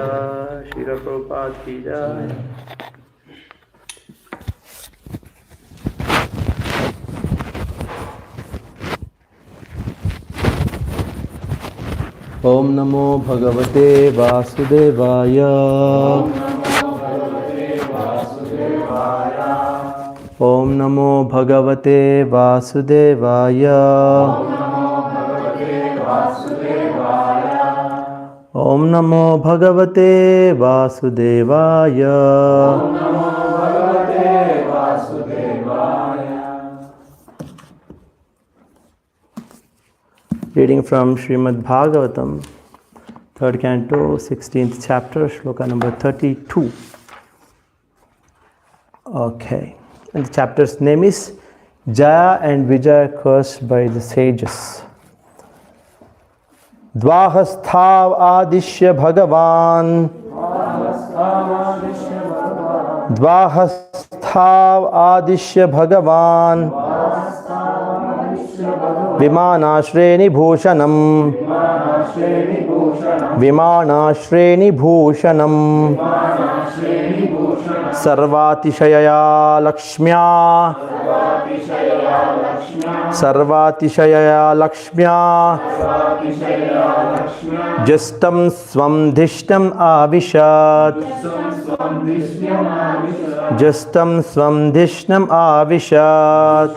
Jai, Srila Prabhupada ki Jai. Om Namo Bhagavate Vasudevaya. Om Namo Bhagavate Vasudevaya. Om Namo Bhagavate Vasudevaya. Reading from Srimad Bhagavatam, 3rd Canto, 16th chapter, Shloka number 32. Okay. And the chapter's name is Jaya and Vijaya cursed by the sages. Dvahasthav adishya bhagavan. Dvahasthav adishya bhagavan. Vimanashreni bhushanam. Vimanashreni bhushanam. Sarvatishayaya lakshmya. Sarvatishayaya lakshmya. Justam swamdhishtam avishat. Justam swamdhishtam avishat.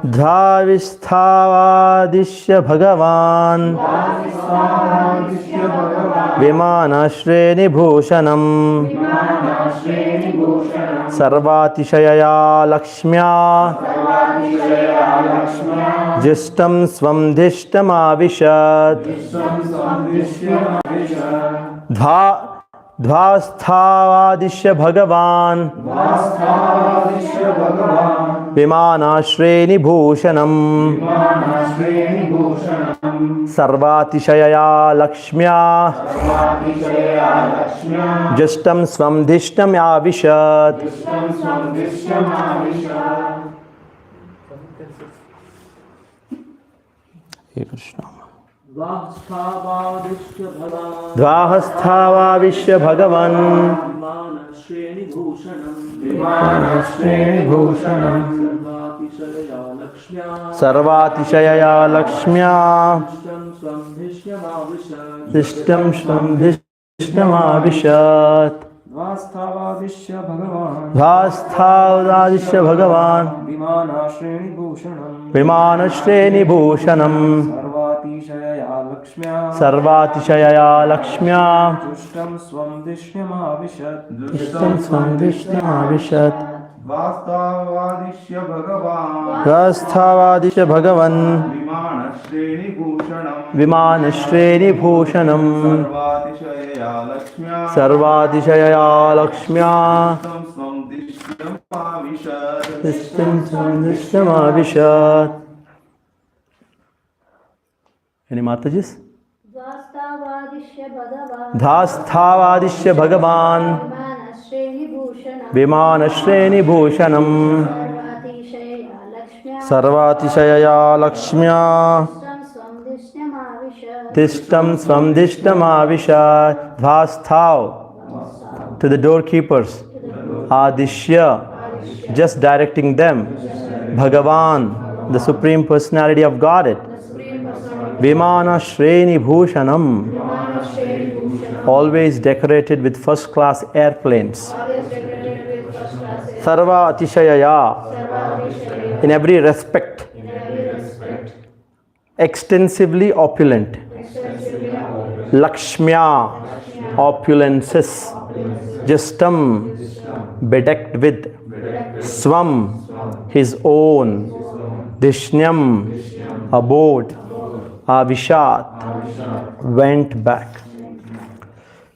Dhravisthavadishya bhagavan. Vimanashreni bhushanam. Sarvatishayaya lakshmya. Justam swamdhishtam avishat. Dhvasthavadishya bhagavan. Vimanashreni bhushanam. Sarvatishayaya lakshmya. Justam swamdhishtam avishat. Hare Krishna. Dvahasthavadishya bhagavan. Vimanashreni bhushanam. Sarvatishayaya lakshmya. Justam swamdhishtam avishat. Dhvasthavadishya bhagavan. Vimanashreni bhushanam. Sarvatishayaya lakshmya. Justam swamdhishtam avishat. Dhvasthavadishya bhagavan. Vimanashreni bhushanam. Sarvatishayaya lakshmya. Justam swamdhishtam avishat. Any Matajis? Dhasthavadishya bhagavan. Vimanashreni bhushanam. Sarvatishayaya lakshmya. Tishtam swamdhishtam avishat. Dhasthav, to the doorkeepers. Adishya, just directing them. Bhagavan, the Supreme Personality of Godhead. Vimanashreni bhushanam, always decorated with first class airplanes. Sarva atishayaya, in every respect, extensively opulent. Lakshmya, opulences. Justam, bedecked with. Swam, his own. Dishnyam, abode. Avishat, went back.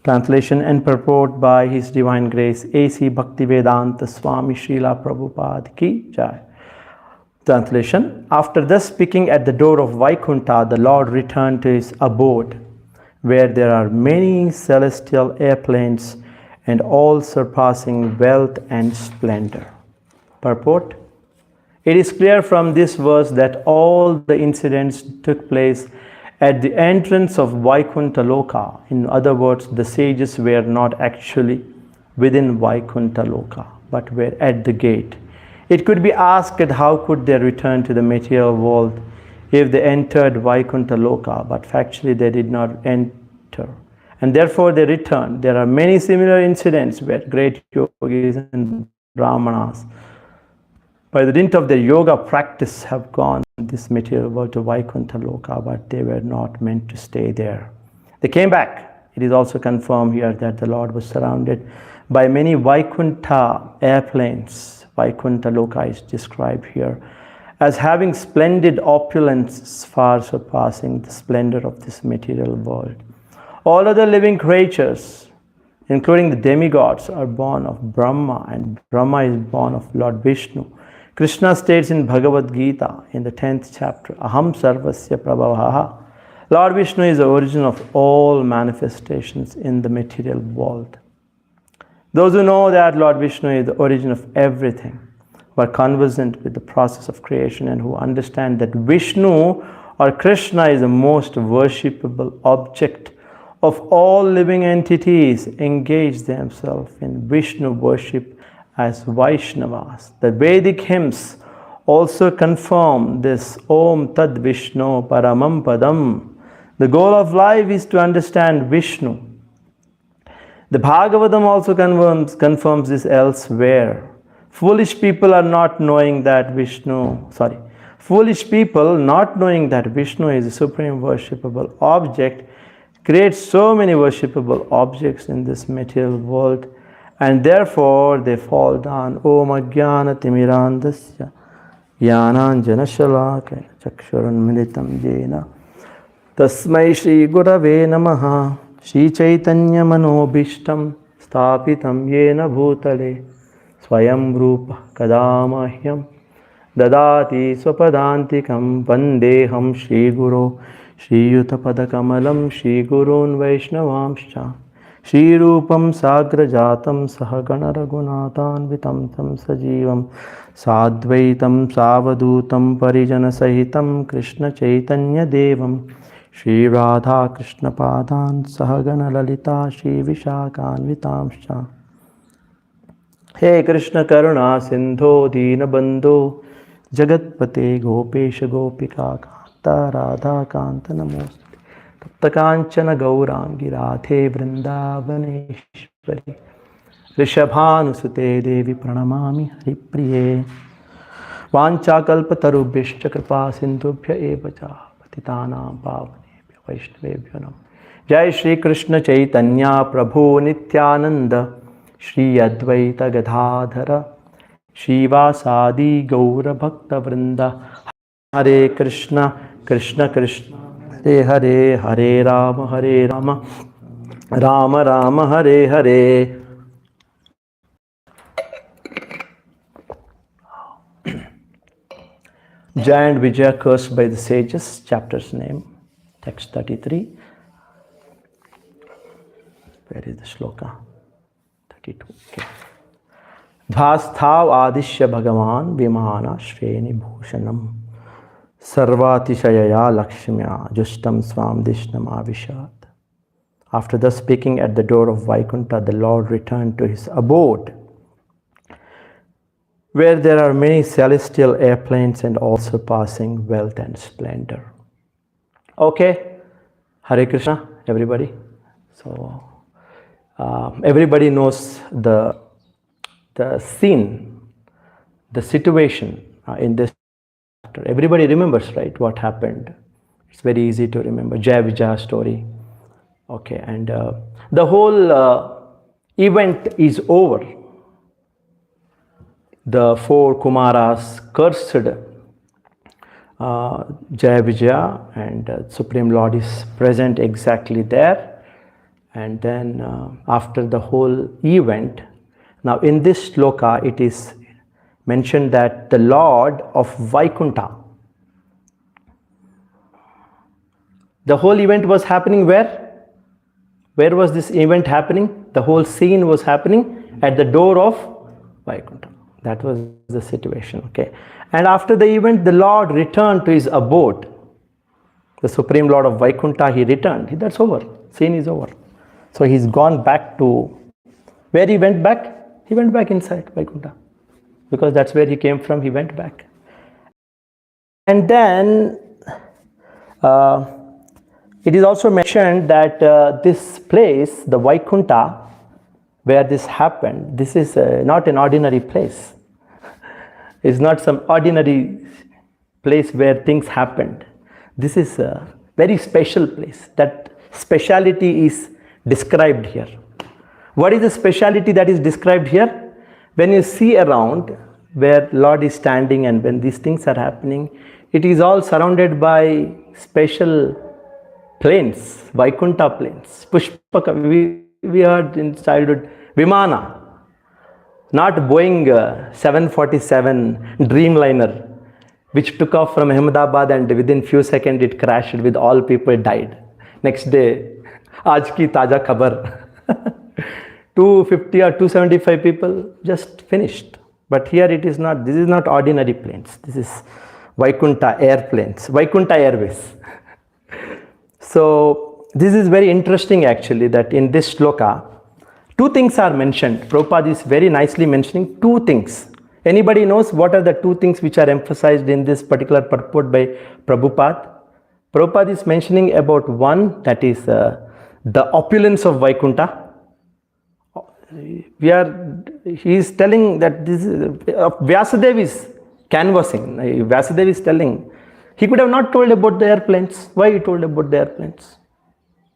Translation and purport by His Divine Grace A.C. Bhaktivedanta Swami Srila Prabhupada ki Jai. Translation: After thus speaking at the door of Vaikuntha, the Lord returned to his abode, where there are many celestial airplanes and all surpassing wealth and splendor. Purport: It is clear from this verse that all the incidents took place at the entrance of Vaikuntha Loka. In other words, the sages were not actually within Vaikuntha Loka, but were at the gate. It could be asked how could they return to the material world if they entered Vaikuntha Loka, but factually they did not enter. And therefore they returned. There are many similar incidents where great yogis and brahmanas, by the dint of their yoga practice, have gone this material world to Vaikuntha Loka, but they were not meant to stay there. They came back. It is also confirmed here that the Lord was surrounded by many Vaikuntha airplanes. Vaikuntha Loka is described here as having splendid opulence far surpassing the splendor of this material world. All other living creatures, including the demigods, are born of Brahma, and Brahma is born of Lord Vishnu. Krishna states in Bhagavad Gita in the 10th chapter, Aham Sarvasya Prabhavaha. Lord Vishnu is the origin of all manifestations in the material world. Those who know that Lord Vishnu is the origin of everything, who are conversant with the process of creation, and who understand that Vishnu or Krishna is the most worshipable object of all living entities, engage themselves in Vishnu worship as Vaishnavas. The Vedic hymns also confirm this Om Tad Vishnu Paramam Padam. The goal of life is to understand Vishnu. The Bhagavatam also confirms this elsewhere. Foolish people not knowing that Vishnu is the supreme worshipable object, create so many worshipable objects in this material world, and therefore they fall down. Om Ajnana Timirandasya Jnananjana Shalakaya Chakshurunmilitam Jena Tasmai Shri Gurave Namaha Shri Chaitanya Manobhishtam Sthapitam Yena Bhutale Swayam Rupa Kadamahyam Dadati Swapadantikam Vandeham Shri Guru Shri Yutapada Kamalam Shri Gurun Vaishnavamscha Shri Rupam Sagra Jatam Sahagana Raghunathan Vitam Tam Sajivam Sadvaitam Savadutam Parijana Sahitam Krishna Chaitanya Devam Shri Radha Krishna Padan Sahagana Lalita Shri Vishakhan Vitamscha. He Krishna Karuna Sindho Dina Bandhu Jagatpate Gopesha Gopika Kanta Radha Kanta Namos Taptakanchana Gaurangi Radhe Vrindavaneshwari Rishabhanusute Devi Pranamami Haripriye Vanchakalpatarubhishcha Kripa Sindhubhya Evacha Patitanam Pavanebhya Vaishnavebhyo Nam. Jai Shri Krishna Chaitanya Prabhu Nityananda Shri Advaita Gadadhara Shivasadi Gaura Bhakta Vrinda. Hare Krishna Krishna Krishna Hare Hare Hare Rama Hare Rama Rama Rama Hare Hare. Jaya and Vijaya cursed by the sages, chapter's name, text 33. Where is the shloka? 32. Okay. Dhasthav Adishya Bhagavan Vimana Shreni Bhushanam Sarvatishayaya Lakshmya Justam Swam Dishnam Avishad. After thus speaking at the door of Vaikuntha, the Lord returned to his abode, where there are many celestial airplanes and all surpassing wealth and splendor. Okay, Hare Krishna, everybody. So, everybody knows the scene, the situation in this chapter. Everybody remembers, right, what happened. It's very easy to remember. Jaya Vijaya story. Okay, and the whole event is over. The four Kumaras cursed Jaya Vijaya, and Supreme Lord is present exactly there. And then after the whole event, now in this shloka it is mentioned that the Lord of Vaikuntha, the whole event was happening where? Where was this event happening? The whole scene was happening at the door of Vaikuntha. That was the situation, okay. And after the event, the Lord returned to his abode. the Supreme Lord of Vaikuntha, he returned. That's over. Scene is over. So he's gone back to, where he went back? He went back inside Vaikuntha. Because that's where he came from, he went back. And then it is also mentioned that this place, the Vaikuntha, where this happened, this is not an ordinary place. It's not some ordinary place where things happened. This is a very special place. That speciality is described here. What is the speciality that is described here? When you see around where Lord is standing and when these things are happening, it is all surrounded by special planes, Vaikuntha planes. Pushpaka, we heard in childhood, Vimana, not Boeing 747 Dreamliner, which took off from Ahmedabad and within few seconds it crashed with all people died. Next day, aaj ki taja khabar. 250 or 275 people just finished. But here it is not, this is not ordinary planes. This is Vaikuntha airplanes, Vaikuntha Airways. So this is very interesting actually, that in this shloka, two things are mentioned. Prabhupada is very nicely mentioning two things. Anybody knows what are the two things which are emphasized in this particular purport by Prabhupada? Prabhupada is mentioning about one, that is the opulence of Vaikuntha. He is telling that this is, Vyasadeva is canvassing. Vyasadeva is telling, he could have not told about the airplanes. Why he told about the airplanes?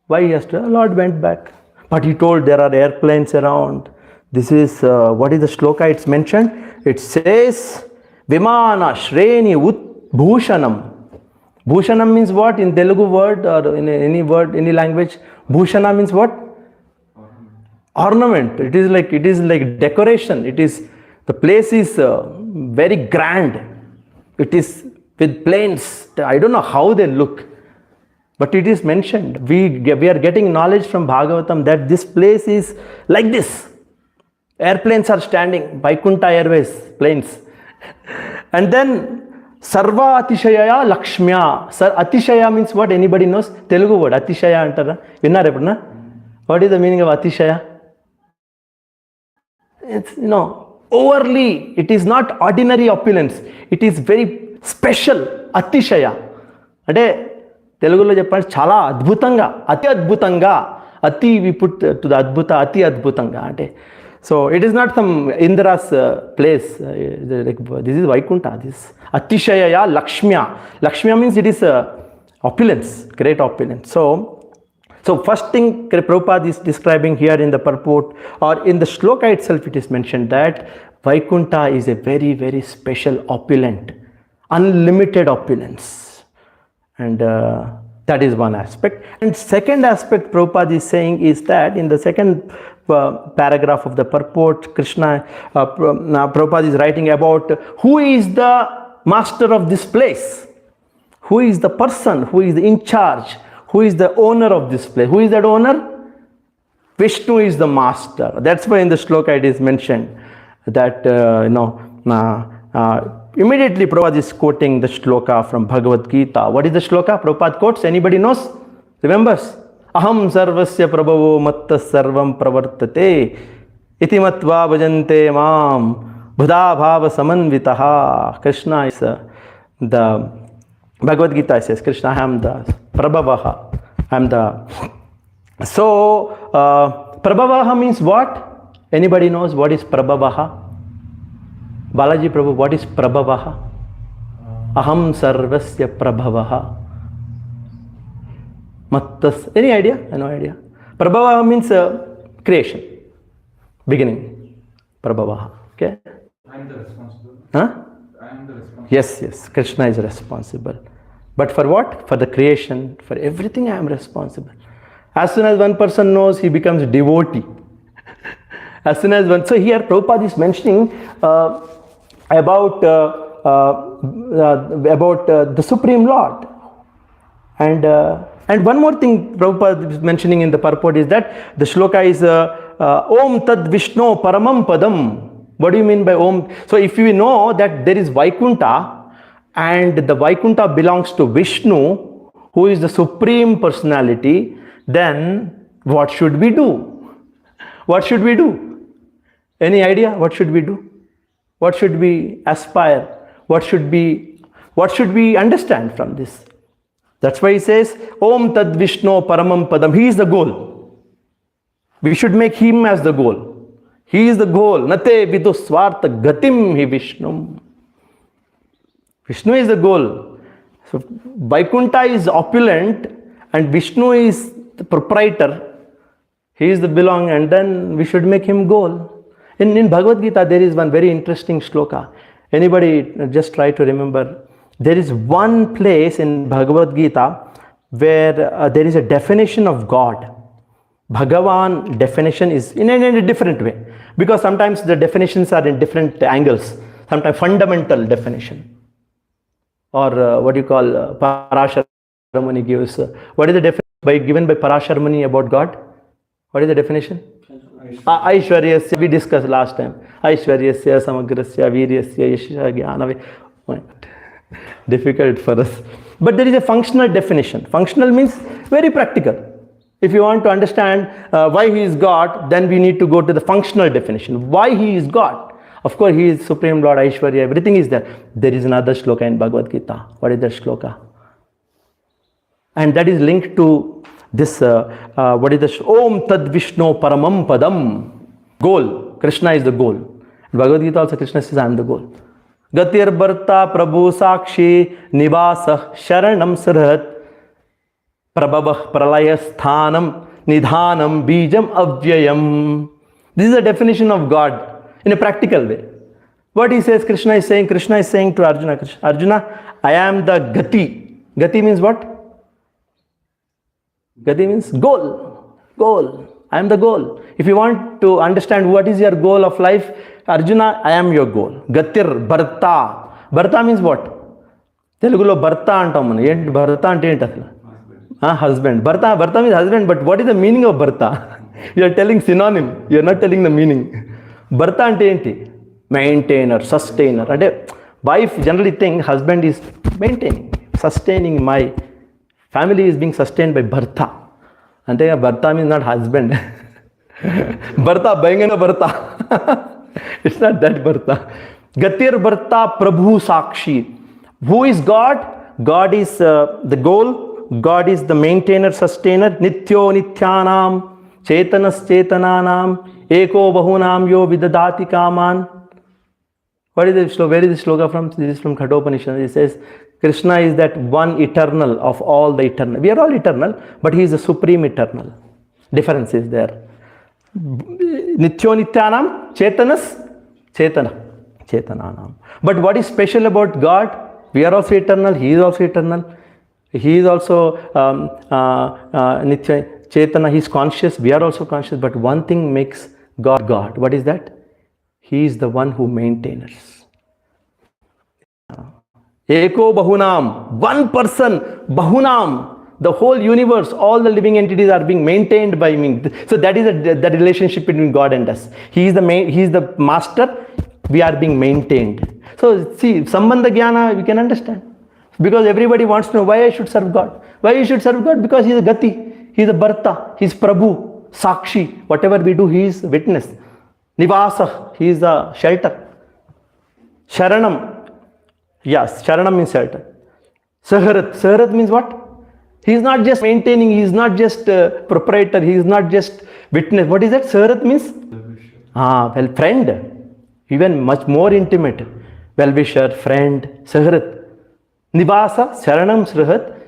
Why he has to? Lord went back. But he told there are airplanes around. This is, what is the shloka it's mentioned? It says, Vimana Shreni Ut Bhushanam. Bhushanam means what? In Telugu word or in any word, any language, Bhushana means what? Ornament. It is like decoration. It is, the place is very grand. It is with planes. I don't know how they look, but it is mentioned. We are getting knowledge from Bhagavatam that this place is like this. Airplanes are standing, Vaikuntha Airways planes. And then Sarva Atishaya Lakshmya. Atishaya means what? Anybody knows? Telugu word Atishaya antara. Vinnara eppadna? What is the meaning of Atishaya? It's, overly, it is not ordinary opulence. It is very special, Atishaya. Ante Telugulo cheppali chala adbhutanga, ati adbhutanga. Ati we put to the adbhuta, ati adbhutanga. Ante. So it is not some Indra's place. This is Vaikuntha. This Atishaya Lakshmya. Lakshmya means it is opulence, great opulence. So first thing Prabhupada is describing here in the purport or in the shloka itself, it is mentioned that Vaikuntha is a very, very special opulent, unlimited opulence. And that is one aspect. And second aspect Prabhupada is saying is that in the second paragraph of the purport, Prabhupada is writing about who is the master of this place, who is the person, who is in charge, who is the owner of this place. Who is that owner? Vishnu is the master. That's why in the shloka it is mentioned that, immediately Prabhupada is quoting the shloka from Bhagavad Gita. What is the shloka Prabhupada quotes? Anybody knows? Remembers? Aham sarvasya prabhavo matta sarvam pravartate iti matva bhajante mam buddha bhava samanvitaha. Krishna is the Bhagavad Gita says, Krishna, I am the Prabhavaha. I am the. So, Prabhavaha means what? Anybody knows what is Prabhavaha? Balaji Prabhu, what is Prabhavaha? Aham sarvasya prabhavaha. Mattas. Any idea? No idea. Prabhavaha means creation, beginning. Prabhavaha. Okay? I am the responsible. Huh? I am the responsible. Yes, Krishna is responsible. But for what? For the creation, for everything I am responsible. As soon as one person knows, he becomes devotee. As soon as one, so here Prabhupada is mentioning about the Supreme Lord. And one more thing Prabhupada is mentioning in the purport is that the shloka is Om Tad Vishnu Paramam Padam. What do you mean by Om? So if we know that there is Vaikuntha and the Vaikuntha belongs to Vishnu, who is the Supreme Personality, then what should we do? What should we do? Any idea? What should we do? What should we aspire? What should we understand from this? That's why he says, Om Tad Vishnu Paramam Padam. He is the goal. We should make him as the goal. He is the goal. Nate vidu swartha gatim hi Vishnum. Vishnu is the goal. So Vaikuntha is opulent and Vishnu is the proprietor. He is the belong, and then we should make him goal. In Bhagavad Gita, there is one very interesting shloka. Anybody just try to remember. There is one place in Bhagavad Gita where there is a definition of God. Bhagavan definition is in a different way. Because sometimes the definitions are in different angles. Sometimes fundamental definition. Or what you call Parashara Muni gives. What is the definition given by Parashara Muni about God? What is the definition? Aishwaryasya, we discussed last time. Aishwaryasya, Samagrasya, Viryasya, Yasha, Jnana. Difficult for us. But there is a functional definition. Functional means very practical. If you want to understand why he is God, then we need to go to the functional definition. Why he is God? Of course, he is Supreme Lord, Aishwarya, everything is there. There is another shloka in Bhagavad Gita. What is that shloka? And that is linked to this, what is the Om Tad Vishnu Paramam Padam. Goal. Krishna is the goal. In Bhagavad Gita also Krishna says, I am the goal. Gatir Bharta Prabhu Sakshi Nivasa Sharanam Sirhat Prabhavah Pralaya Sthanam Nidhanam Bijam Avyayam. This is the definition of God in a practical way. What he says, Krishna is saying to Arjuna, Arjuna, I am the Gati. Gati means what? Gati means goal. Goal. I am the goal. If you want to understand what is your goal of life, Arjuna, I am your goal. Gatir Bharta. Bharta means what? Telugulo Bharta antam manu. Enti Bharta ante enti asalu? Husband. Bharta means husband, but what is the meaning of Bharta? You are telling synonym. You are not telling the meaning. Bharta ante enti? Maintainer, sustainer. Ante wife generally think husband is maintaining, sustaining. My family is being sustained by Bharta. Ante Bharta means not husband. Bharta, Bangana Bharta. It's not that Bharta. Gatir Bharta Prabhu Sakshi. Who is God? God is the goal. God is the maintainer, sustainer. Nityo Nityanam. Chetanas Chetananam. Eko Bahunam Yo Vidadati Kaman. What is the sloka? Where is the sloka from? This is from Kathopanishad. It says, Krishna is that one eternal of all the eternal. We are all eternal, but he is the supreme eternal. Difference is there. Nityo Nityanam, Chetanas, Chetananam. But what is special about God? We are also eternal, he is also eternal. He is also Nitya, Chetana, he is conscious, we are also conscious. But one thing makes God God. What is that? He is the one who maintains. Eko Bahunam, one person, Bahunam. The whole universe, all the living entities are being maintained by me. So that is the relationship between God and us. He is the master, we are being maintained. So see, Sambandha Jnana we can understand. Because everybody wants to know why I should serve God. Why you should serve God? Because he is a Gati, he is a Bharta, he is Prabhu, Sakshi. Whatever we do, he is witness. Nivasa, he is a shelter. Sharanam, yes, Sharanam means shelter. Saharat means what? He is not just maintaining, he is not just proprietor, he is not just witness. What is that? Saharat means? Well, friend. Even much more intimate. Well-wisher, friend, Saharat. Nivasa, Sharanam Srihat.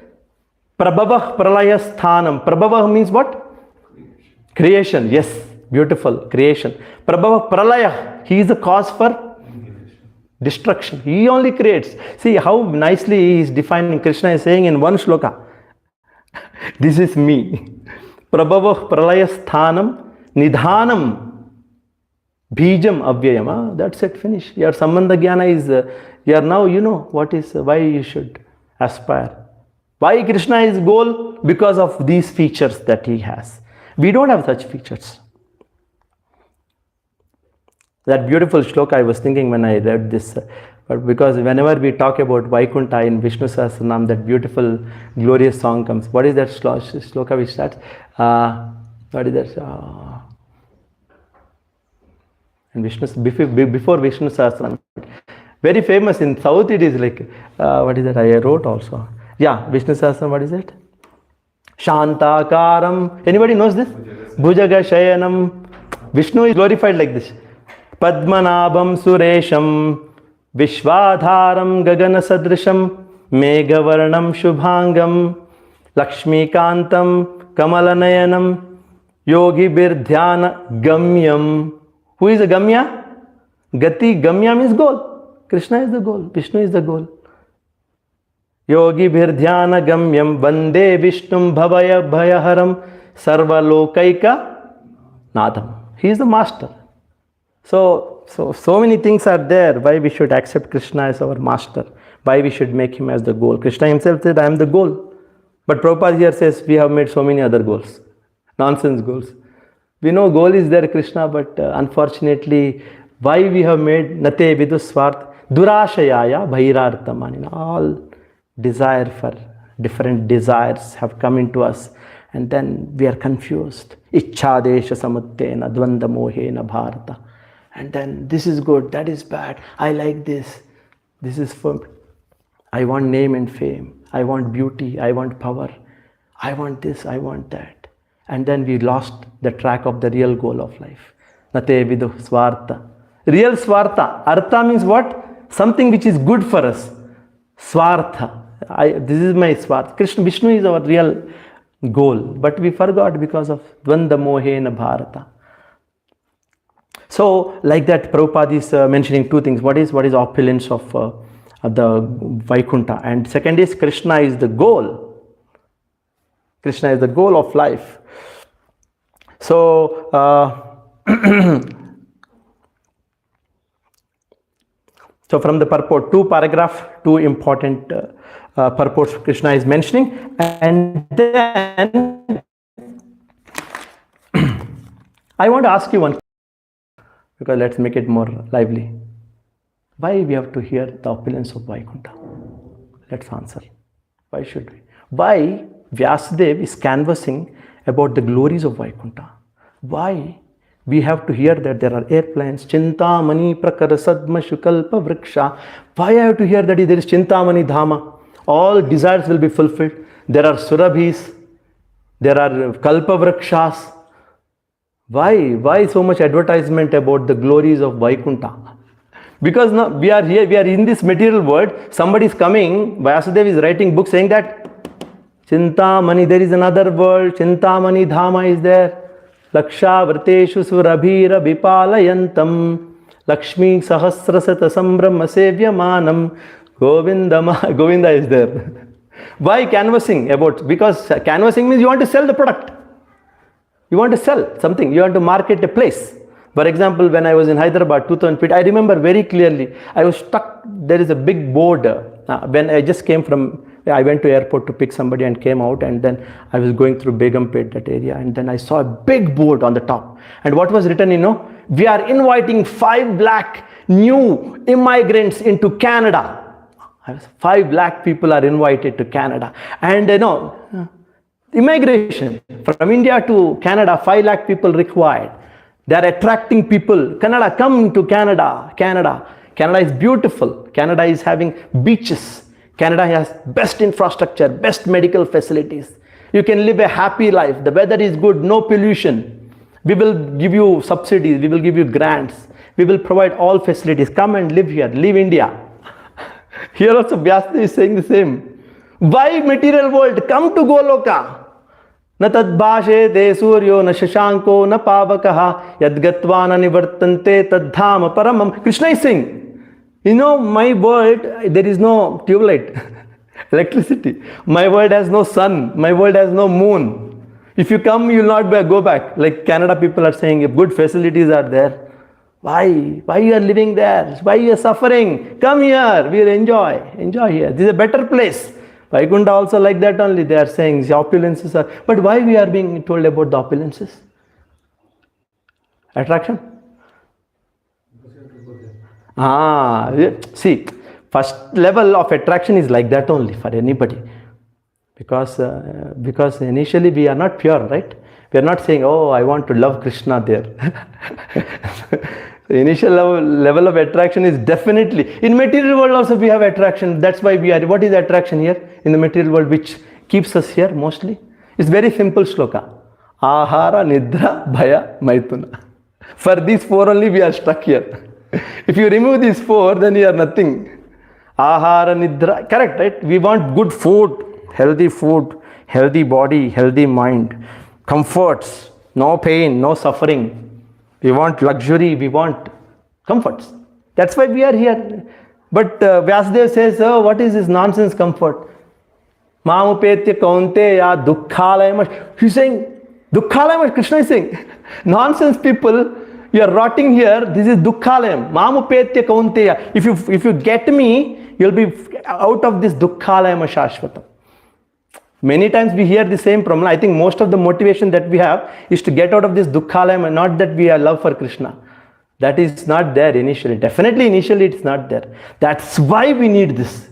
Prabhavah Pralaya Sthanam. Prabhavah means what? Creation. Yes, beautiful. Creation. Prabhavah Pralaya. He is the cause for destruction. He only creates. See how nicely he is defining. Krishna is saying in one shloka. This is me. Prabhavah Pralaya Sthanam Nidhanam Bijam Avyayam. That's it, finish. Your Sambandha Jnana is, you are now, you know what is, why you should aspire. Why Krishna is goal? Because of these features that he has. We don't have such features. That beautiful shloka I was thinking when I read this. But because whenever we talk about Vaikuntha in Vishnu Sahasranam, that beautiful, glorious song comes. What is that shloka which starts? What is that? And before Vishnu Sahasranam. Very famous in South, it is like, what is that? I wrote also. Yeah, Vishnu Sahasranam, what is it? Shantakaram. Anybody knows this? Bhujaga Shayanam. Vishnu is glorified like this. Padmanabham Suresham. Vishwadharam Gagana Sadrisham. Meghavarnam Shubhangam. Lakshmikantam Kamalanayanam. Yogi Birdhyana Gamyam. Who is the Gamya? Gati. Gamya means goal. Krishna is the goal. Vishnu is the goal. Yogi Birdhyana Gamyam Vande Vishnum Bhavaya Bhayaharam Sarva Lokaika Nadam. He is the master. So many things are there why we should accept Krishna as our master, why we should make him as the goal. Krishna himself said, I am the goal. But Prabhupada here says we have made so many other goals, nonsense goals. We know goal is there, Krishna, but unfortunately, why we have made Nate Viduswart Durashayaya Bhairarthamanina. All desire for different desires have come into us, and then we are confused. Ichchadesha samuttena dvanda mohena bharata. And then this is good, that is bad, I like this, this is for, I want name and fame, I want beauty, I want power, I want this, I want that. And then we lost the track of the real goal of life. Nate vidu swartha. Real swartha. Artha means what? Something which is good for us. Swartha. This is my swartha. Krishna, Vishnu is our real goal. But we forgot because of dvanda mohena bharata. So, like that, Prabhupada is mentioning two things. What is opulence of the Vaikuntha, and second is Krishna is the goal. Krishna is the goal of life. So, so from the purport, two important purports Krishna is mentioning, and then I want to ask you one. Because let's make it more lively. Why we have to hear the opulence of Vaikuntha? Let's answer. Why should we? Why Vyasadeva is canvassing about the glories of Vaikuntha? Why we have to hear that there are airplanes, Chintamani Prakara Sadma Shukalpa Vriksha? Why I have to hear that there is Chintamani Dhama? All desires will be fulfilled. There are Surabhis, there are Kalpa Vrikshas. Why so much advertisement about the glories of Vaikuntha? Because now we are here, we are in this material world. Somebody is coming, Vyasadeva is writing book saying that Chintamani, there is another world, Chintamani Dhama is there. Laksha Vrateshu Surabhira Vipalayantam Lakshmi Sahasrasata Sambrahma Sevyamanam Govinda is there. Why canvassing about? Because canvassing means you want to sell the product. You want to sell something, you want to market a place. For example, when I was in Hyderabad 2008, I remember very clearly, I was stuck, there is a big board. When I just came from, I went to airport to pick somebody and came out, and then I was going through Begumpet, that area, and then I saw a big board on the top. And what was written, we are inviting 5 lakh new immigrants into Canada. 5 lakh people are invited to Canada. And immigration from India to Canada, 5 lakh people required. They are attracting people. Canada, come to Canada. Canada is beautiful. Canada is having beaches. Canada has best infrastructure, best medical facilities. You can live a happy life. The weather is good, no pollution. We will give you subsidies. We will give you grants. We will provide all facilities. Come and live here. Leave India. Here also Vyasadeva is saying the same. Why material world? Come to Goloka. Na tadbhashe de suryo na shashanko na pavakaha yadgatva na nivartante tadhama paramam. Krishna is saying, my world, there is no tubelight, electricity. My world has no sun. My world has no moon. If you come, you will not go back. Like Canada people are saying, if good facilities are there, why you are living there? Why you are suffering? Come here, we will enjoy here. This is a better place. Vaikuntha also like that only. They are saying the opulences are, but why we are being told about the opulences? Attraction? See, First level of attraction is like that only for anybody. Because initially we are not pure, right? We are not saying, oh, I want to love Krishna there. The initial level of attraction is definitely, in material world also we have attraction. That's why we are, what is attraction here in the material world which keeps us here mostly? It's very simple shloka. Ahara, Nidra, Bhaya, Maituna. For these four only we are stuck here. If you remove these four, then you are nothing. Ahara, Nidra, correct, right? We want good food, healthy body, healthy mind, comforts, no pain, no suffering. We want luxury, we want comforts. That's why we are here. But Vyasadeva says, oh, what is this nonsense comfort? Mamupetya kaunteya dukkhalayam. He's saying, dukkhalayam, Krishna is saying, nonsense people, you are rotting here, this is dukkhalayam. Mamupetya kaunteya. If you get me, you'll be out of this dukkhalayam shashvatam. Many times we hear the same problem. I think most of the motivation that we have is to get out of this dukkhalayam, and not that we have love for Krishna. That is not there initially. Definitely initially it's not there. That's why we need this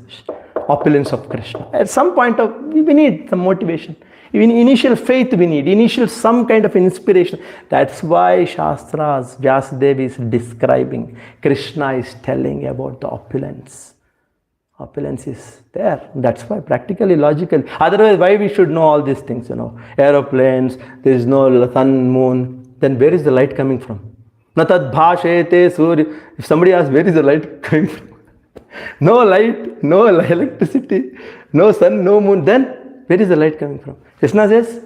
opulence of Krishna. At some point we need some motivation. Even initial faith we need. Initial some kind of inspiration. That's why Shastras, Vyasadeva is describing. Krishna is telling about the opulence. Opulence is there. That's why practically, logically. Otherwise, why we should know all these things, aeroplanes, there is no sun, moon. Then where is the light coming from? Natad bhashete surya. If somebody asks, where is the light coming from? No light, no electricity, no sun, no moon. Then where is the light coming from? Krishna says,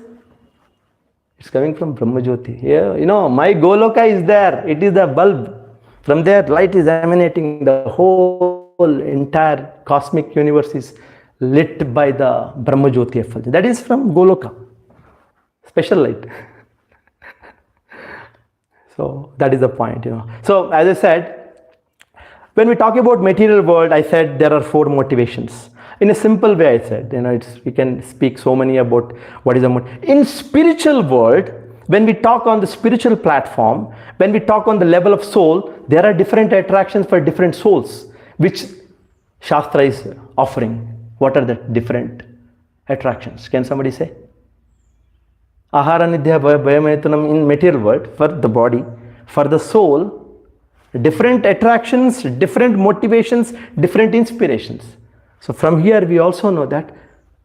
it's coming from Brahma Jyoti. Yeah, my Goloka is there. It is the bulb. From there, light is emanating. The whole entire cosmic universe is lit by the Brahma Jyoti effulgence. That is from Goloka. Special light. So that is the point, So as I said, when we talk about material world, I said there are four motivations. In a simple way, I said, we can speak so many about what is in spiritual world. When we talk on the spiritual platform, when we talk on the level of soul, there are different attractions for different souls, which Shastra is offering. What are the different attractions? Can somebody say? Ahara nidya bhayamaitunam in material world, for the body. For the soul, different attractions, different motivations, different inspirations. So from here we also know that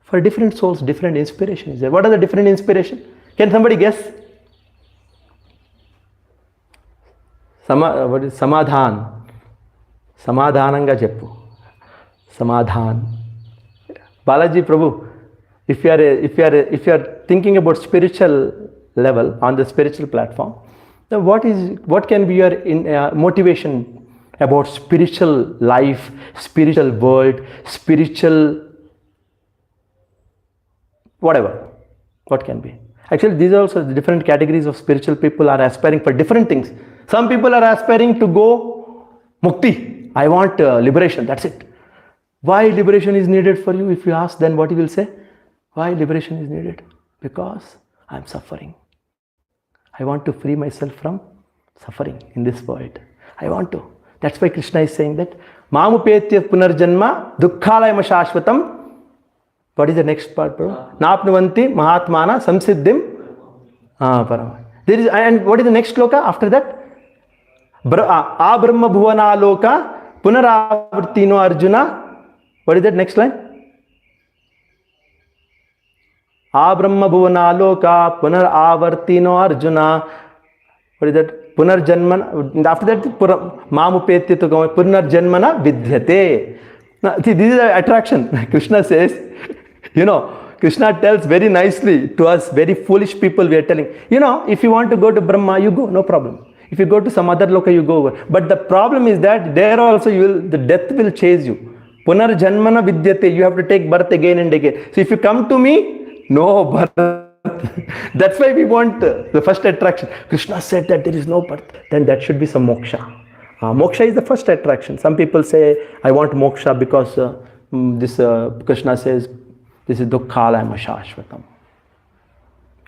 for different souls, different inspiration is there. What are the different inspiration? Can somebody guess? What is Samadhan? Samadhananga Jeppu. Samadhan. Balaji Prabhu, if you are thinking about spiritual level, on the spiritual platform, then what can be your motivation about spiritual life, spiritual world, spiritual whatever? What can be? Actually, these are also the different categories of spiritual people are aspiring for different things. Some people are aspiring to go mukti. I want liberation, that's it. Why liberation is needed for you? If you ask, then what you will say? Why liberation is needed? Because I am suffering. I want to free myself from suffering in this world. I want to. That's why Krishna is saying that Mamupetya punarjanma dukkhalayam shashvatam. What is the next part, bro? Napnuvanti mahatmana samsiddhim param. There is, and what is the next shloka after that? Abrahma bhuvana loka punaravartino arjuna. What is that next line? Abrahma bhuvana loka punaravartino arjuna. What is that? Punarjanmana. After that, mamupetya punarjanmana vidyate. Now, see, this is the attraction. Krishna says, Krishna tells very nicely to us, very foolish people, we are telling, if you want to go to Brahma, you go, no problem. If you go to some other loka, you go over. But the problem is that there also the death will chase you. Punarjanmana vidyate, you have to take birth again and again. So if you come to me, no birth. That's why we want the first attraction. Krishna said that there is no birth. Then that should be some moksha. Moksha is the first attraction. Some people say, I want moksha because Krishna says, this is dukkhalayam shashvatam.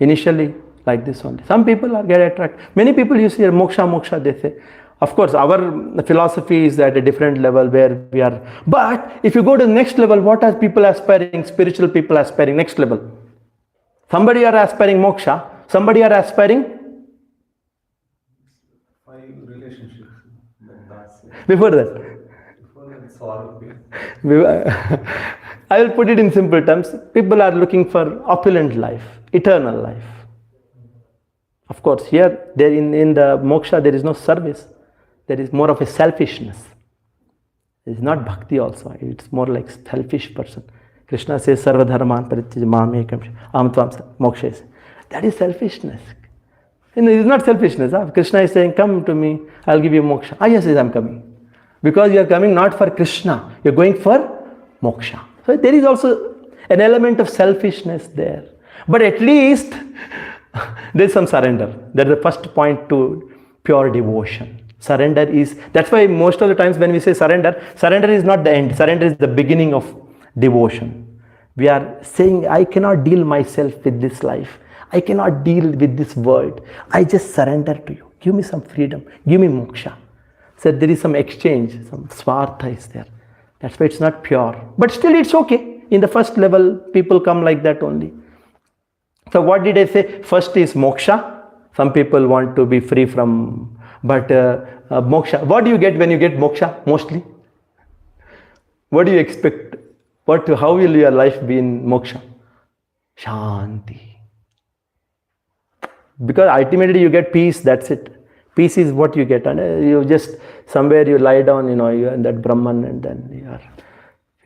Initially, like this only. Some people get attracted. Many people you see moksha, they say, Of course, our philosophy is at a different level where we are. But if you go to the next level, what are people aspiring? Spiritual people aspiring next level. Somebody are aspiring moksha. Somebody are aspiring Relationship. That's it. before that. Before that, sorrow. I will put it in simple terms. People are looking for opulent life, eternal life. Of course, here there in the moksha there is no service. There is more of a selfishness. It is not bhakti also. It's more like selfish person. Krishna says, Sarva dharman parityaj mam ekam aham tvam moksha. That is selfishness. It is not selfishness. Krishna is saying, come to me, I'll give you moksha. Yes, I'm coming. Because you are coming not for Krishna, you're going for moksha. So there is also an element of selfishness there. But at least there is some surrender. That's the first point to pure devotion. Surrender is, that's why most of the times when we say surrender, surrender is not the end. Surrender is the beginning of devotion. We are saying, I cannot deal myself with this life. I cannot deal with this world. I just surrender to you. Give me some freedom. Give me moksha. So there is some exchange, some swartha is there. That's why it's not pure. But still it's okay. In the first level, people come like that only. So what did I say? First is moksha. Some people want to be free from, but moksha. What do you get when you get moksha mostly? What do you expect? How will your life be in moksha? Shanti. Because ultimately you get peace, that's it. Peace is what you get. And you just, somewhere you lie down, you are in that Brahman, and then you are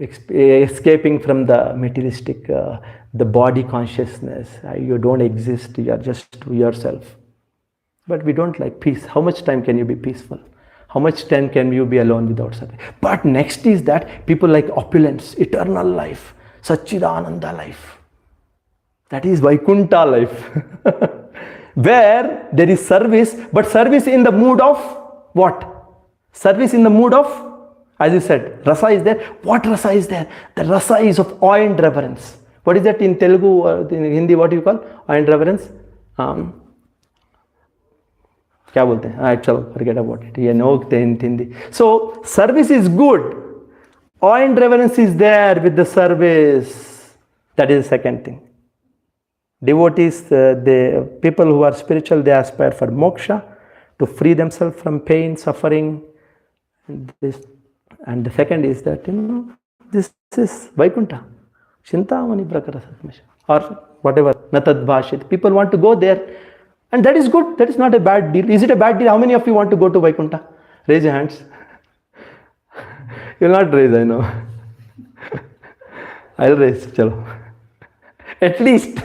escaping from the materialistic, the body consciousness. You don't exist, you are just yourself. But we don't like peace. How much time can you be peaceful? How much time can you be alone without something? But next is that people like opulence, eternal life, Satchidananda life. That is Vaikuntha life. Where there is service, but service in the mood of what? Service in the mood of, as you said, rasa is there. What rasa is there? The rasa is of awe and reverence. What is that in Telugu or in Hindi? What do you call awe and reverence? क्या बोलते हैं? चलो, forget about it. ये no in Hindi. So service is good. Awe and reverence is there with the service. That is the second thing. Devotees, the people who are spiritual, they aspire for moksha, to free themselves from pain, suffering. And the second is that, this is Vaikuntha. Chintamani prakara satmasha. Or whatever, natad bhashit. People want to go there. And that is good. That is not a bad deal. Is it a bad deal? How many of you want to go to Vaikuntha? Raise your hands. You will not raise, I know. I will raise. Chalo. At least.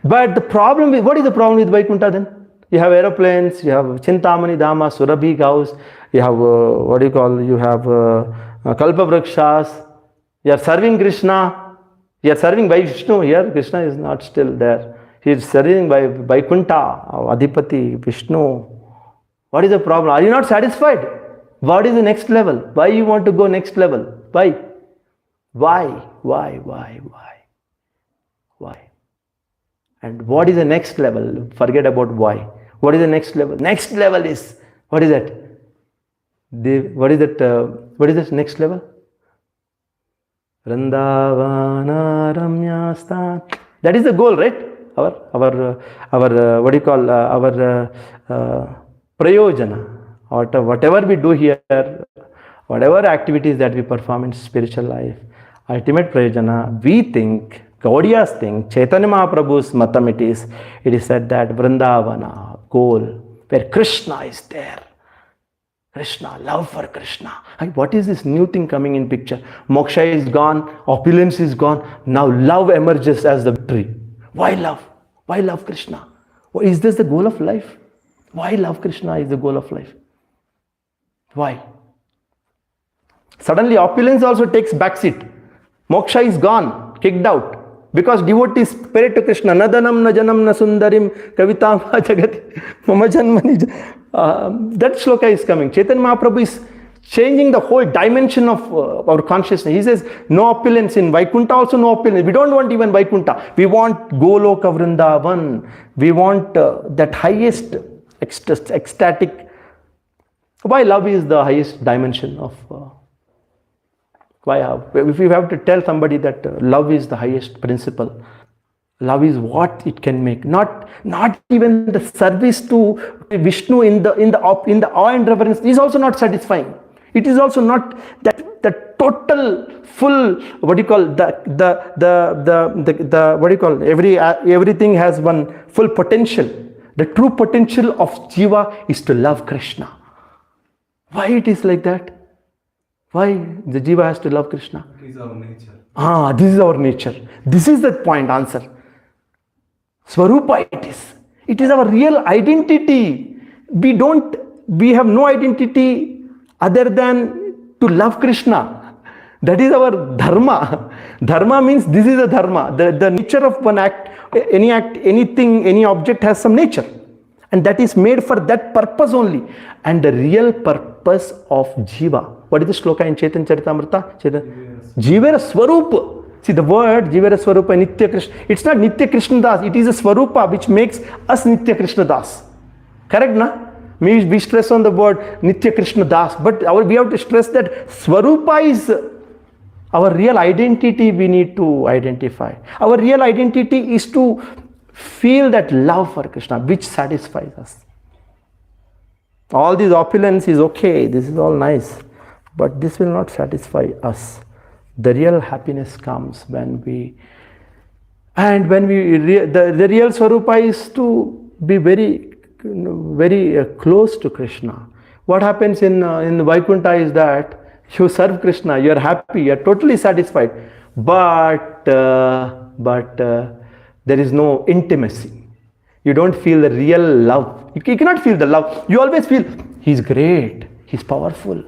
But the problem is, what is the problem with Vaikuntha then? You have aeroplanes, you have Chintamani Dama, Surabhi cows, you have, you have Kalpavrakshas, you are serving Krishna, you are serving Vishnu. Here Krishna is not still there. He is serving by Vaikuntha, Adhipati, Vishnu. What is the problem? Are you not satisfied? What is the next level? Why you want to go next level? Why? And what is the next level? Forget about why. What is the next level? Next level is, what is that? What is this next level? Vrindavana Ramyasthan. That is the goal, right? Our prayojana, whatever we do here, whatever activities that we perform in spiritual life, ultimate prayojana, we think, Gaudiya's think, Chaitanya Mahaprabhu's matam it is said that Vrindavana, goal, where Krishna is there. Krishna, love for Krishna. And what is this new thing coming in picture? Moksha is gone, opulence is gone, now love emerges as the victory. Why love? Why love Krishna? Is this the goal of life? Why love Krishna is the goal of life? Why? Suddenly opulence also takes backseat. Moksha is gone, kicked out. Because devotees pray to Krishna. Nadanam na janam na sundarim kavitam jagati mama janmani. That shloka is coming. Chaitanya Mahaprabhu is changing the whole dimension of our consciousness. He says, no opulence in Vaikuntha, also no opulence. We don't want even Vaikuntha. We want Goloka Vrindavan. We want that highest ecstatic Why love is the highest dimension of why if you have to tell somebody that love is the highest principle, love is what it can make, not even the service to Vishnu in the awe and reverence is also not satisfying. It is also not that the total full, what do you call, everything has one full potential. The true potential of jiva is to love Krishna. Why it is like that? Why the jiva has to love Krishna? It is our nature. This is our nature. This is the point answer. Swarupa it is. It is our real identity. We have no identity other than to love Krishna. That is our dharma. Dharma means this is a dharma. The nature of one act, anything, any object has some nature. And that is made for that purpose only. And the real purpose of jiva. What is the shloka in Chaitanya Charitamrita? Jivera Swarupa. See the word Jivera Swarupa, Nitya Krishna. It's not Nitya Krishna Das. It is a Swarupa which makes us Nitya Krishna Das. Correct, na? We stress on the word Nitya Krishna Das. But we have to stress that Swarupa is our real identity we need to identify. Our real identity is to feel that love for Krishna which satisfies us. All this opulence is okay, this is all nice, but this will not satisfy us. The real happiness comes when the real Swarupa is to be very close to Krishna. What happens in Vaikuntha is that you serve Krishna, you are happy, you are totally satisfied, but there is no intimacy. You don't feel the real love. You cannot feel the love. You always feel, he's great, he's powerful,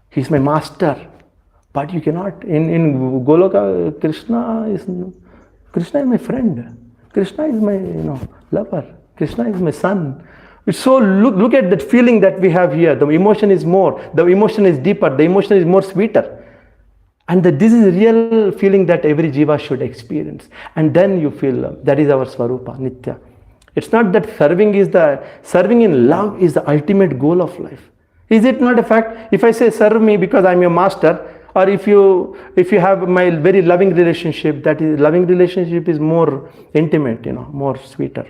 he's my master. But you cannot. In Goloka, Krishna is my friend. Krishna is my lover. Krishna is my son. So look at that feeling that we have here. The emotion is more. The emotion is deeper. The emotion is more sweeter. And this is a real feeling that every jiva should experience. And then you feel that is our Swarupa, Nitya. It's not that serving in love is the ultimate goal of life. Is it not a fact? If I say serve me because I'm your master, or if you have my very loving relationship, that is loving relationship is more intimate, more sweeter.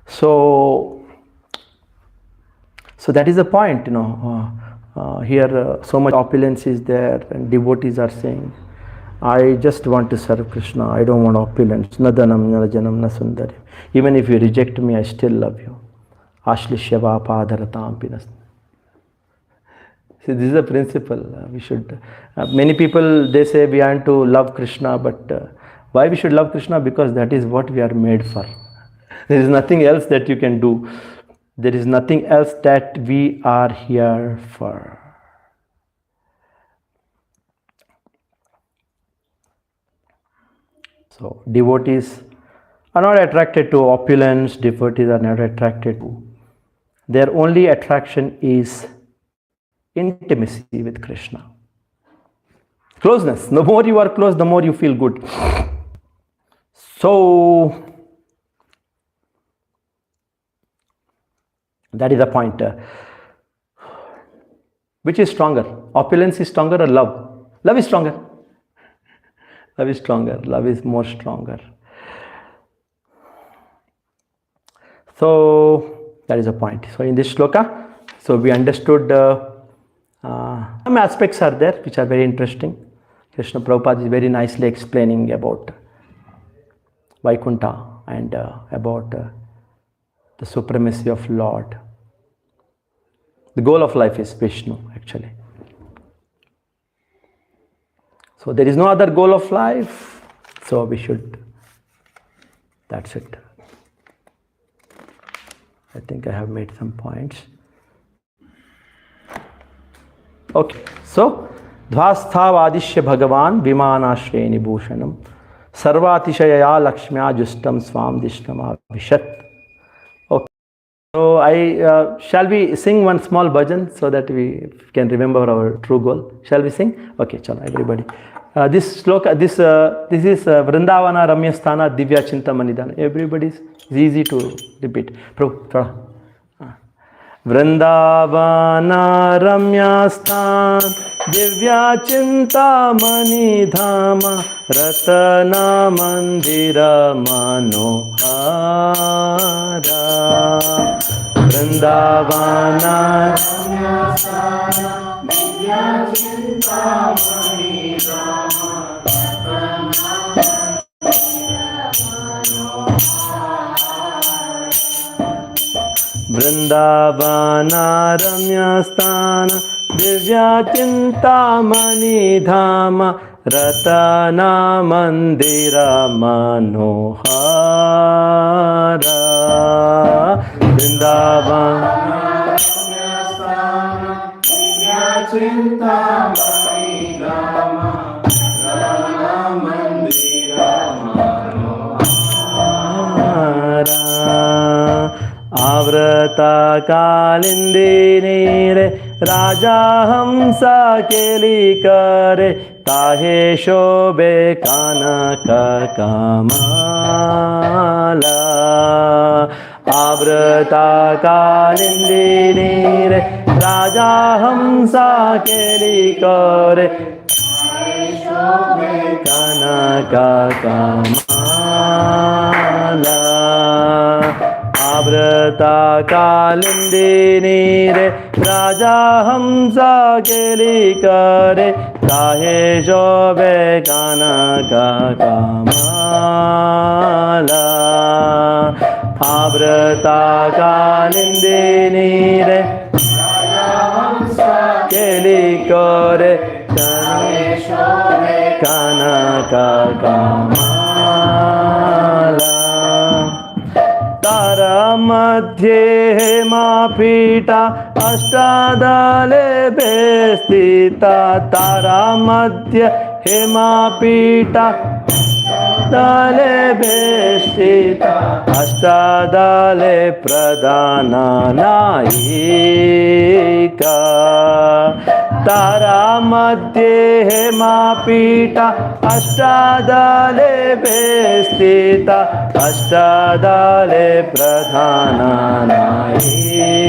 So that is the point, here so much opulence is there and devotees are saying, I just want to serve Krishna, I don't want opulence, na dhanam, na janam, na sundarim. Even if you reject me, I still love you. Ashlishyava padharatam pinas. See, this is a principle we should, many people they say we want to love Krishna, but why we should love Krishna? Because that is what we are made for. There is nothing else that you can do. There is nothing else that we are here for. So devotees are not attracted to opulence, devotees are not attracted to. Their only attraction is intimacy with Krishna. Closeness. The more you are close, the more you feel good. So that is the point. Which is stronger? Opulence is stronger or love? Love is stronger. Love is stronger. Love is more stronger. So that is the point. So in this shloka, so we understood some aspects are there which are very interesting. Krishna Prabhupada is very nicely explaining about Vaikuntha and about the supremacy of Lord. The goal of life is Vishnu, actually. So there is no other goal of life, so we should, that's it. I think I have made some points. Okay, so Dhvasthavadishya Bhagavan Vimanashreni Bhushanam Sarvatishaya Lakshmya Justam Swam Dishnama Vishat. Okay, so shall we sing one small bhajan so that we can remember our true goal? Shall we sing? Okay, chalo, everybody. This sloka, this is Vrindavana Ramyasthana Divya Chintamanidana. Everybody is easy to repeat. Prabhu, thoda. वृंदावना रम्यस्थान Divya Chintamani धाम रत्न मंदिर मनोहरा वृंदावना वृंदावना रम्यस्थान दिव्या चिंतामणि धाम रत्न मंदिर मनोहरा वृंदावन आवृता कालिंदिनी रे राजा हंस केली करे ताहे शोभे कानक कमाला आवृता कालिंदिनी रे राजा हंस केली करे कानक कमाला आवृता कालिंदिनी रे राजा हंस केली करे ताहे शोभे कानक कमाला आवृता कालिंदिनी रे केली करे कानक कमाला तारा मध्ये हेमापीठा अष्टादले स्थिता तारा मध्ये हेमापीठा दले स्थिता अष्टादले प्रधान नायिका तारा मध्ये हेमापीठा अष्टादले स्थिता अष्टादले प्रधान नायिका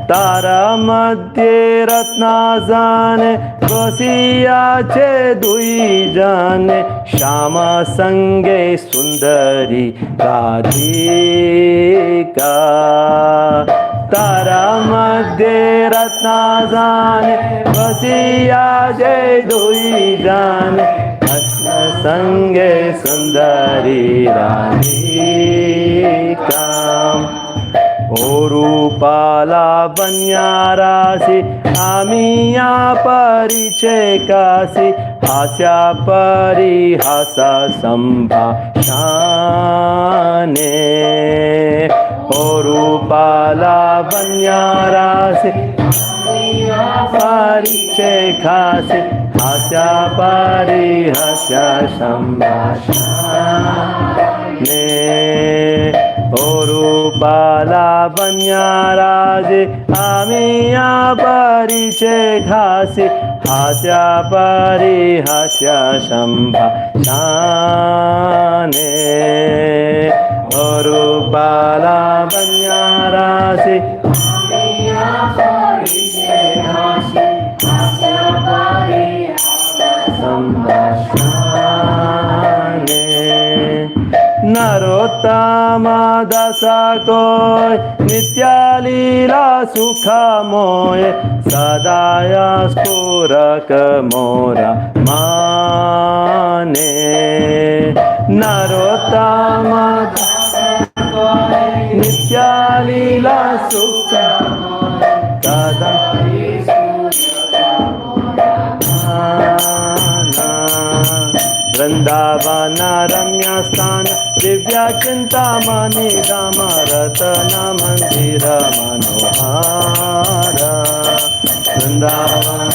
तारा मध्ये रत्नाजाने बसियाचे दुई जाने श्याम संगे सुंदरी राधिका तारा मध्ये रत्नाजाने बसियाचे दुई जाने संगे सुंदरी राधिका ओ रूपाला बन्यारासी आमिया परिचय कासी हास्या परिहासा संभाषाने ओ रूपाला बन्यारासी परिचय खासी हास्या परिहास्या संभाषाने ओ रूपाला बन्याराजे आमिया परिचय घासी हास्या परिहास्या संभाषाने ओ रूपाला बन्याराजे संभाषाने नरोत्तमा दशा कोय नित्या लीला सुखमोय सदाय स्फुरक मोरा माने नरोत्तमा नित्या लीला सुखमोय सदाय वृंदावन रम्यस्थान दिव्या चिंतामणि धाम रत्न मंदिर मनोहरा Vrindavan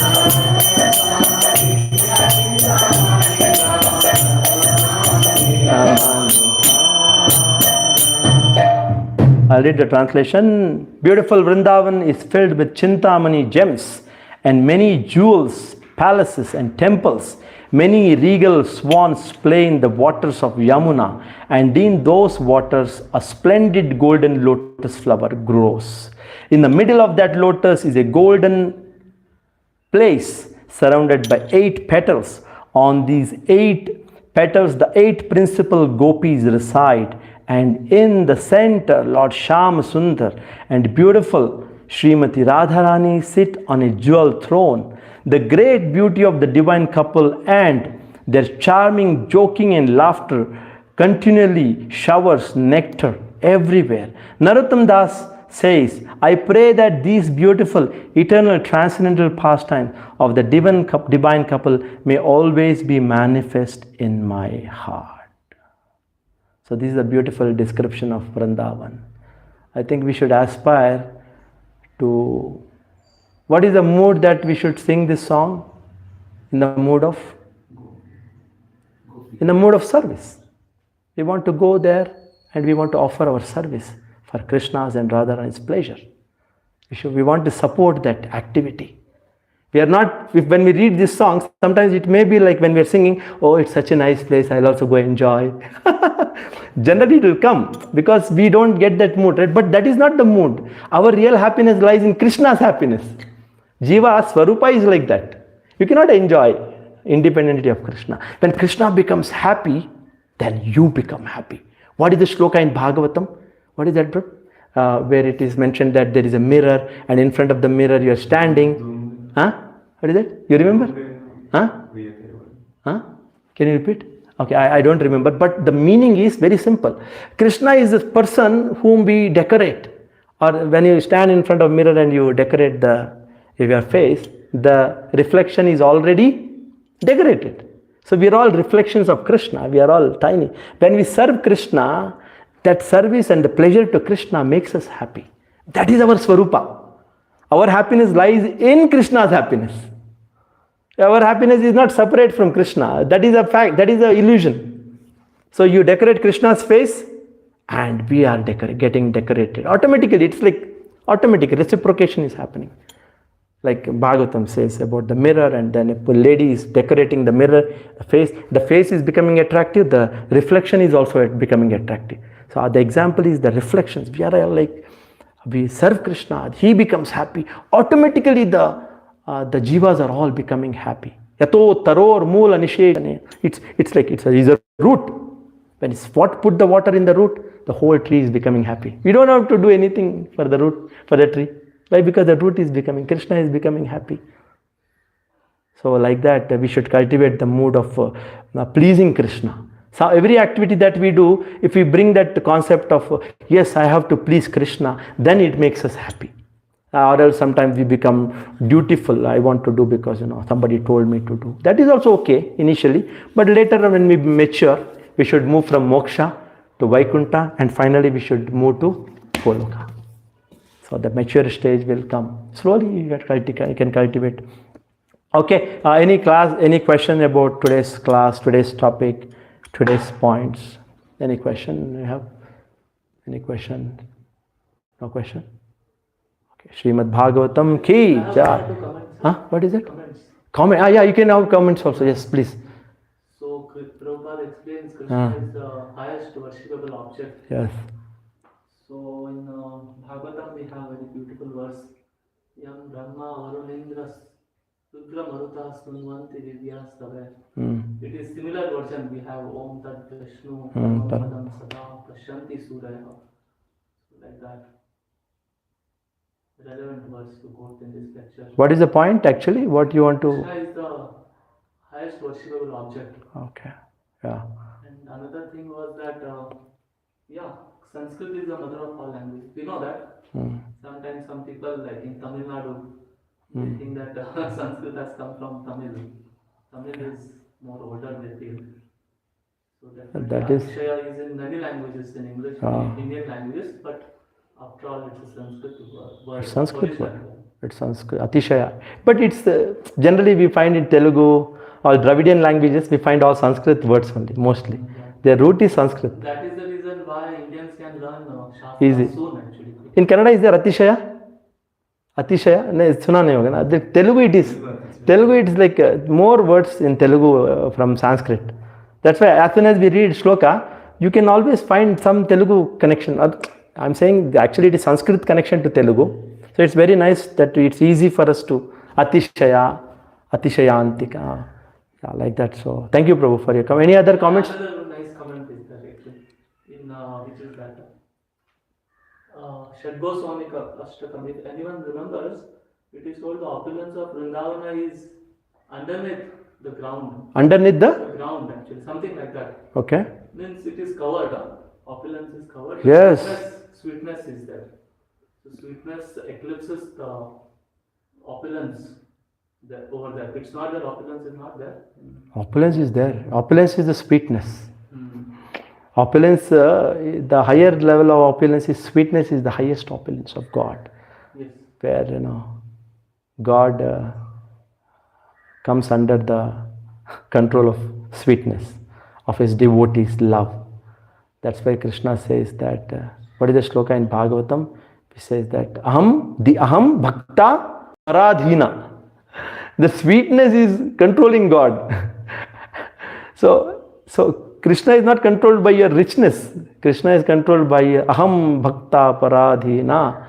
I'll read the translation. Beautiful Vrindavan is filled with Chintamani gems and many jewels, palaces and temples Many regal swans play in the waters of Yamuna, and in those waters a splendid golden lotus flower grows. In the middle of that lotus is a golden place surrounded by 8 petals. On these 8 petals, the 8 principal gopis reside, and in the center, Lord Shyam Sundar and beautiful Srimati Radharani sit on a jewel throne. The great beauty of the divine couple and their charming joking and laughter continually showers nectar everywhere. Narottam Das says, I pray that these beautiful, eternal, transcendental pastimes of the divine couple may always be manifest in my heart. So this is a beautiful description of Vrindavan. I think we should aspire to, what is the mood that we should sing this song? In the mood of service. We want to go there and we want to offer our service for Krishna's and Radharani's pleasure. We want to support that activity. We are not, when we read these songs, sometimes it may be like when we are singing, oh, it's such a nice place, I'll also go enjoy. Generally it will come because we don't get that mood, right? But that is not the mood. Our real happiness lies in Krishna's happiness. Jiva Swarupa is like that. You cannot enjoy independently of Krishna. When Krishna becomes happy, then you become happy. What is the shloka in Bhagavatam? What is that, bro? Where it is mentioned that there is a mirror and in front of the mirror you are standing. Huh? What is it? You remember? Huh? Huh? Can you repeat? Okay, I don't remember, but the meaning is very simple. Krishna is the person whom we decorate. Or when you stand in front of a mirror and you decorate your face, the reflection is already decorated. So we are all reflections of Krishna. We are all tiny. When we serve Krishna, that service and the pleasure to Krishna makes us happy. That is our Swarupa. Our happiness lies in Krishna's happiness. Our happiness is not separate from Krishna. That is a fact. That is an illusion. So you decorate Krishna's face and we are getting decorated. Automatically, it's like automatic reciprocation is happening. Like Bhagavatam says about the mirror, and then a lady is decorating the mirror, the face is becoming attractive, the reflection is also becoming attractive. So the example is the reflections. We are like, we serve Krishna, he becomes happy. Automatically the jivas are all becoming happy. Yato taror mula nisheshane. It's like it's a root. When it's put the water in the root, the whole tree is becoming happy. We don't have to do anything for the root, for the tree. Why? Because the root is becoming, Krishna is becoming happy. So like that, we should cultivate the mood of pleasing Krishna. So every activity that we do, if we bring that concept of, yes, I have to please Krishna, then it makes us happy. Or else sometimes we become dutiful. I want to do because, somebody told me to do. That is also okay initially. But later when we mature, we should move from moksha to Vaikuntha, and finally we should move to Goloka. So the mature stage will come. Slowly you can cultivate. Okay, any question about today's class, today's topic, today's points? Any question you have? Any question? No question? Okay, Srimad Bhagavatam ki jai. Huh? What is it? Comment. Yeah, you can have comments also. Yes, please. So Prabhupada explains Krishna is the highest worshipable object. Yes. So in Bhagavatam we have a very beautiful verse. Yam Brahma Varunendra Rudra Maruta Sunvanti Vidya Stave. It is similar version. We have Om Tat Vishnu Padam Sada Prashanti Suraya. Like that. Relevant verse to quote in this lecture. What is the point actually? What you want to? Krishna is the highest worshipable object. Okay. Yeah. And another thing was that, Sanskrit is the mother of all languages. We know that. Sometimes some people, like in Tamil Nadu, they think that Sanskrit has come from Tamil. Tamil is more older, they feel. So that is. Atishaya is in many languages, in English, in Indian languages, but after all, it's a Sanskrit word. Sanskrit word. It's Sanskrit, Atishaya. But it's generally we find in Telugu or Dravidian languages, we find all Sanskrit words only, mostly. Their root is Sanskrit. That is the reason why Indians can learn Shastra Easy. soon actually. In Kannada, is there Atishaya? Atishaya? No, suna nahi hoga na. Telugu it is. Telugu, it's like more words in Telugu from Sanskrit. That's why as soon as we read shloka, you can always find some Telugu connection. I'm saying actually it is Sanskrit connection to Telugu. So it's very nice that it's easy for us to Atishaya, Atishayantika, yeah, like that. So thank you, Prabhu, for your comment. Any other comments? Another nice comment is that actually, in which is that Shadgosamika Ashtakam, if anyone remembers, it is told the opulence of Vrindavana is underneath the ground. Underneath the? The ground actually, something like that. Okay. Means it is covered, opulence is covered. Yes. Sweetness is there. So sweetness eclipses the opulence over there. It's not that opulence is not there. Opulence is there. Opulence is the sweetness. Opulence, the higher level of opulence is sweetness, is the highest opulence of God. Yes. Where, God comes under the control of sweetness, of his devotees' love. That's why Krishna says that, what is the shloka in Bhagavatam? He says that, aham bhakta paradhina. The sweetness is controlling God. So Krishna is not controlled by your richness. Krishna is controlled by aham bhakta paradhina.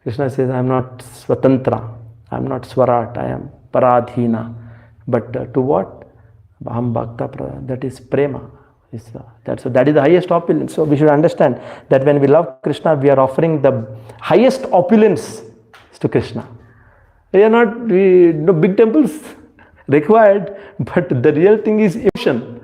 Krishna says, I am not swatantra, I am not swarat, I am paradhina. But to what? Aham bhakta paradhina, that is prema. So that is the highest opulence. So we should understand that when we love Krishna, we are offering the highest opulence to Krishna. No big temples required, but the real thing is emotion.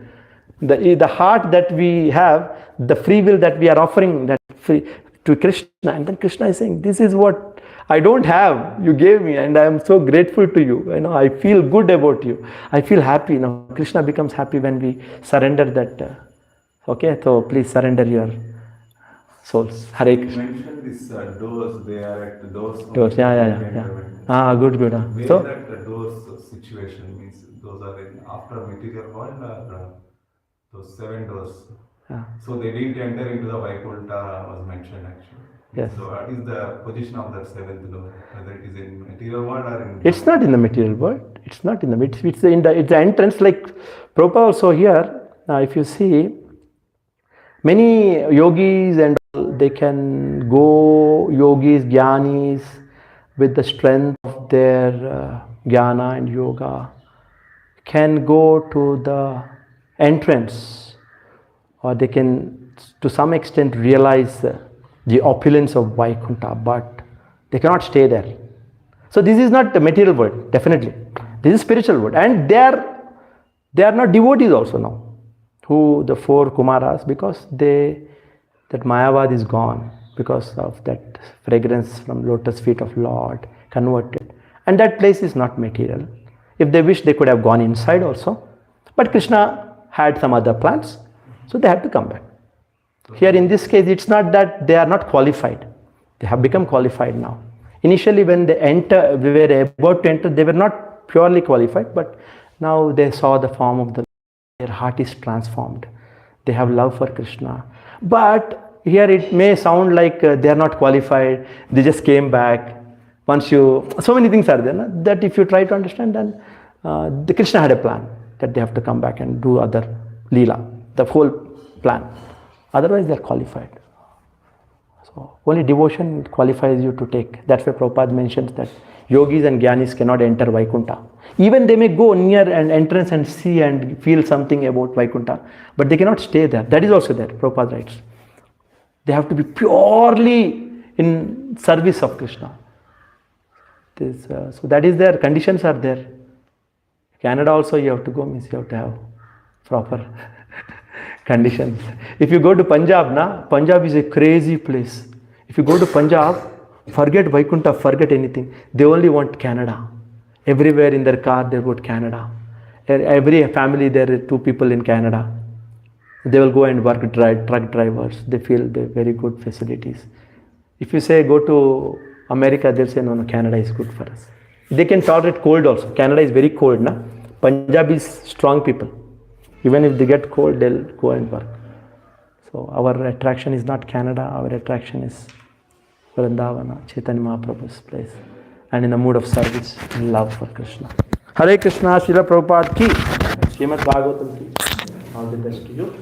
The heart that we have, the free will that we are offering that free to Krishna, and then Krishna is saying, this is what I don't have, you gave me, and I am so grateful to you. I feel good about you. I feel happy. Now Krishna becomes happy when we surrender that. Okay, so please surrender your souls. Hare You Krishna. mentioned this doors, they are at the doors. Doors, yeah. Good. Where So, that the doors situation means those are in after material world or those 7 doors. yeah. So they didn't enter into the Vaikuntha was mentioned actually. Yes. So what is the position of that 7th door? Whether it is in material world or in... It's not in the material world. It's not in the it's the entrance. Like Prabhupada also here, if you see, many yogis and all, they can go, yogis, jnanis, with the strength of their jnana and yoga, can go to the entrance, or they can to some extent realize the opulence of Vaikuntha, but they cannot stay there. So this is not the material world, definitely. This is spiritual world, and they are not devotees also now. Who the 4 Kumaras, because that Mayavad is gone because of that fragrance from lotus feet of Lord converted, and that place is not material. If they wish, they could have gone inside also, but Krishna had some other plans, so they had to come back. Here in this case, it's not that they are not qualified. They have become qualified now. Initially when they were about to enter, they were not purely qualified, but now they saw the form of the Lord. Their heart is transformed. They have love for Krishna. But here it may sound like they are not qualified. They just came back. So many things are there, no? That if you try to understand, then the Krishna had a plan that they have to come back and do other Leela, the whole plan. Otherwise, they are qualified. So only devotion qualifies you to take. That's why Prabhupada mentions that yogis and jnanis cannot enter Vaikuntha. Even they may go near an entrance and see and feel something about Vaikuntha, but they cannot stay there. That is also there, Prabhupada writes. They have to be purely in service of Krishna. So that is their conditions are there. Canada also you have to go, means you have to have proper conditions. If you go to Punjab, Punjab is a crazy place. If you go to Punjab, forget Vaikuntha, forget anything. They only want Canada. Everywhere in their car they go to Canada. Every family there are 2 people in Canada. They will go and work truck drivers. They feel they very good facilities. If you say go to America, they'll say no, Canada is good for us. They can tolerate cold also. Canada is very cold, na? Punjab is strong people. Even if they get cold, they'll go and work. So our attraction is not Canada. Our attraction is Vrindavana, Chaitanya Mahaprabhu's place, and in the mood of service and love for Krishna. Hare Krishna, Srila Prabhupada ki, Srimad Bhagavatam ki. All the best to you.